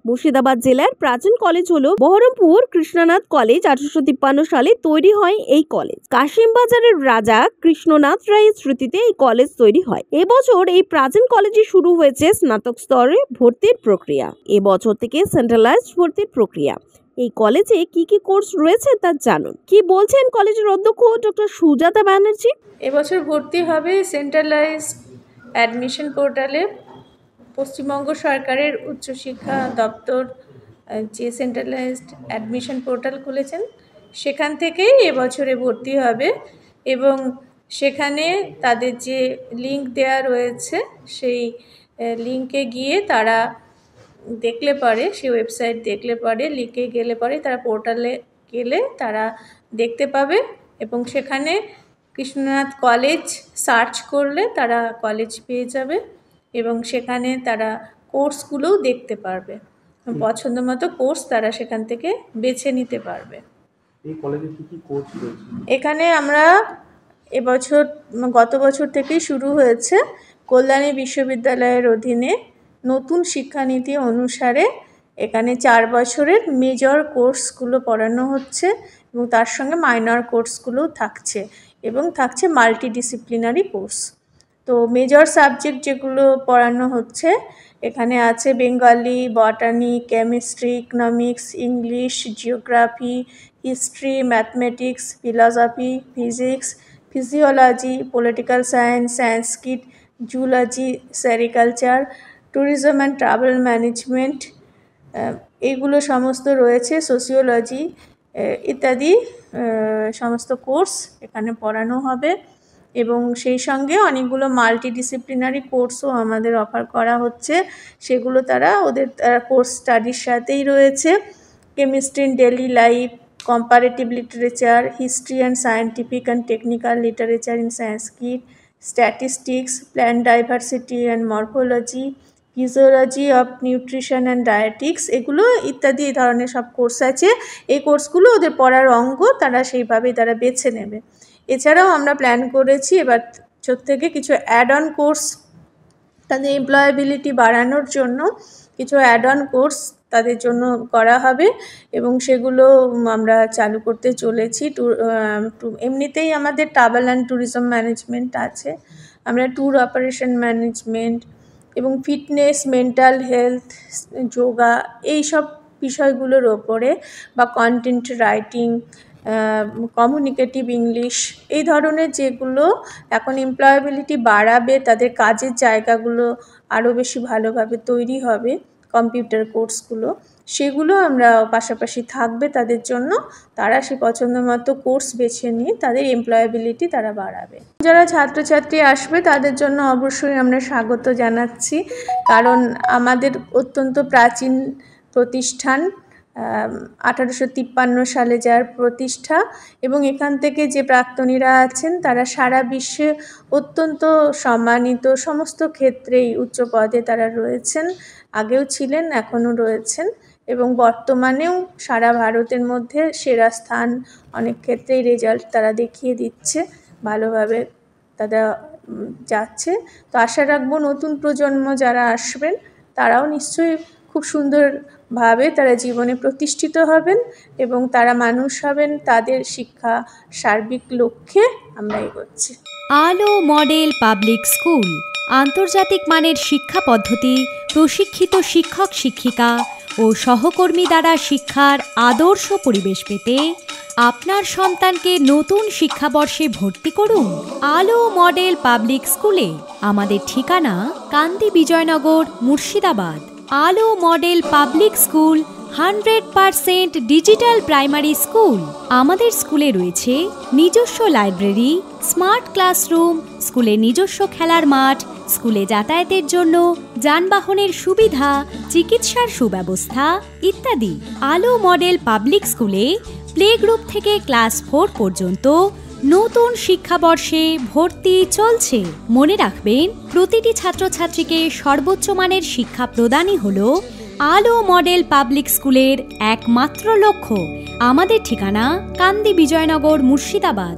মুর্শিদাবাদ জেলার প্রাচীন কলেজ হলো বহরমপুর কৃষ্ণনাথ কলেজ। 1853 সালে তৈরি হয় এই কলেজ। কাশিমবাজারের রাজা কৃষ্ণনাথ রায়ের স্মৃতিতে এই কলেজ তৈরি হয়। এবছর এই প্রাচীন কলেজে শুরু হয়েছে স্নাতক স্তরে ভর্তির প্রক্রিয়া। এবছর থেকে সেন্ট্রালাইজড ভর্তির প্রক্রিয়া। এই কলেজে কি কি কোর্স রয়েছে তা জানুন। কি বলছেন কলেজের অধ্যক্ষ ডক্টর সুজাতা ব্যানার্জি। এবছর ভর্তি হবে সেন্ট্রালাইজড অ্যাডমিশন পোর্টালে। পশ্চিমবঙ্গ সরকারের উচ্চশিক্ষা দপ্তর যে সেন্ট্রালাইজড অ্যাডমিশন পোর্টাল খুলেছেন সেখান থেকেই এবছরে ভর্তি হবে এবং সেখানে তাদের যে লিঙ্ক দেওয়া রয়েছে সেই লিঙ্কে গিয়ে তারা দেখলে পরে, সেই ওয়েবসাইট দেখলে পরে, লিঙ্কে গেলে পরে তারা পোর্টালে গেলে তারা দেখতে পাবে এবং সেখানে কৃষ্ণনাথ কলেজ সার্চ করলে তারা কলেজ পেয়ে যাবে এবং সেখানে তারা কোর্সগুলোও দেখতে পারবে। পছন্দ মতো কোর্স তারা সেখান থেকে বেছে নিতে পারবে। এই কলেজে কি কি কোর্স রয়েছে? এখানে আমরা এবছর গত বছর থেকেই শুরু হয়েছে কল্যাণী বিশ্ববিদ্যালয়ের অধীনে নতুন শিক্ষানীতি অনুসারে এখানে 4 বছরের মেজর কোর্সগুলো পড়ানো হচ্ছে এবং তার সঙ্গে মাইনর কোর্সগুলোও থাকছে এবং থাকছে মাল্টিডিসিপ্লিনারি কোর্স। তো মেজর সাবজেক্ট যেগুলো পড়ানো হচ্ছে এখানে আছে Bengali, বটানি, chemistry, economics, English, geography, history, mathematics, philosophy, physics, physiology, political science, Sanskrit, zoology, sericulture, tourism and travel management, এইগুলো সমস্ত রয়েছে, সোশিওলজি ইত্যাদি সমস্ত কোর্স এখানে পড়ানো হবে এবং সেই সঙ্গে অনেকগুলো মাল্টিডিসিপ্লিনারি কোর্সও আমাদের অফার করা হচ্ছে। সেগুলো তারা কোর্স স্টাডির সাথেই রয়েছে। Chemistry in daily life, comparative literature, history and scientific and technical literature in Sanskrit, statistics, plant diversity and morphology, physiology of nutrition and dietetics, এগুলো ইত্যাদি এই ধরনের সব কোর্স আছে। এই কোর্সগুলো ওদের পড়ার অঙ্গ, তারা সেইভাবেই তারা বেছে নেবে। এছাড়াও আমরা প্ল্যান করেছি এবার থেকে কিছু অ্যাড অন কোর্স, তাদের এমপ্লয়াবিলিটি বাড়ানোর জন্য কিছু অ্যাড অন কোর্স তাদের জন্য করা হবে এবং সেগুলো আমরা চালু করতে চলেছি। এমনিতেই আমাদের ট্রাভেল অ্যান্ড ট্যুরিজম ম্যানেজমেন্ট আছে, আমরা ট্যুর অপারেশন ম্যানেজমেন্ট এবং ফিটনেস, মেন্টাল হেলথ, যোগা, এই সব বিষয়গুলোর ওপরে বা কন্টেন্ট রাইটিং, কমিউনিকেটিভ ইংলিশ, এই ধরনের যেগুলো এখন এমপ্লয়াবিলিটি বাড়াবে, তাদের কাজের জায়গাগুলো আরও বেশি ভালোভাবে তৈরি হবে, কম্পিউটার কোর্সগুলো সেগুলো আমরা পাশাপাশি থাকবে তাদের জন্য। তারা সে পছন্দ মতো কোর্স বেছে নিয়ে তাদের এমপ্লয়াবিলিটি তারা বাড়াবে। যারা ছাত্রছাত্রী আসবে তাদের জন্য অবশ্যই আমরা স্বাগত জানাচ্ছি, কারণ আমাদের অত্যন্ত প্রাচীন প্রতিষ্ঠান, 1853 সালে যার প্রতিষ্ঠা এবং এখান থেকে যে প্রাক্তনীরা আছেন তারা সারা বিশ্বে অত্যন্ত সম্মানিত, সমস্ত ক্ষেত্রেই উচ্চ পদে তারা রয়েছেন, আগেও ছিলেন, এখনও রয়েছেন এবং বর্তমানেও সারা ভারতের মধ্যে সেরা স্থান অনেক ক্ষেত্রেই রেজাল্ট তারা দেখিয়ে দিচ্ছে, ভালোভাবে তারা যাচ্ছে। তো আশা রাখবো নতুন প্রজন্ম যারা আসবেন তারাও নিশ্চয়ই খুব সুন্দরভাবে তারা জীবনে প্রতিষ্ঠিত হবেন এবং তারা মানুষ হবেন। তাদের শিক্ষা সার্বিক লক্ষ্যে আমরা এগোচ্ছি। আলো মডেল পাবলিক স্কুল আন্তর্জাতিক মানের শিক্ষা পদ্ধতি, প্রশিক্ষিত শিক্ষক শিক্ষিকা ও সহকর্মী দ্বারা শিক্ষার আদর্শ পরিবেশ পেতে আপনার সন্তানকে নতুন শিক্ষাবর্ষে ভর্তি করুন আলো মডেল পাবলিক স্কুলে। আমাদের ঠিকানা কান্দি বিজয়নগর, মুর্শিদাবাদ। আলো model public school 100% digital primary school. আমাদের স্কুলে রয়েছে নিজস্ব লাইব্রেরি, স্মার্ট ক্লাসরুম, স্কুলে নিজস্ব খেলার মাঠ, স্কুলে যাতায়াতের জন্য যানবাহনের সুবিধা, চিকিৎসার সুব্যবস্থা ইত্যাদি। আলো মডেল পাবলিক স্কুলে প্লে গ্রুপ থেকে ক্লাস 4 পর্যন্ত নতুন শিক্ষাবর্ষে ভর্তি চলছে। মনে রাখবেন, প্রতিটি ছাত্রছাত্রীকে সর্বোচ্চ মানের শিক্ষা প্রদানই হলো আলো মডেল পাবলিক স্কুলের একমাত্র লক্ষ্য। আমাদের ঠিকানা কান্দি বিজয়নগর, মুর্শিদাবাদ।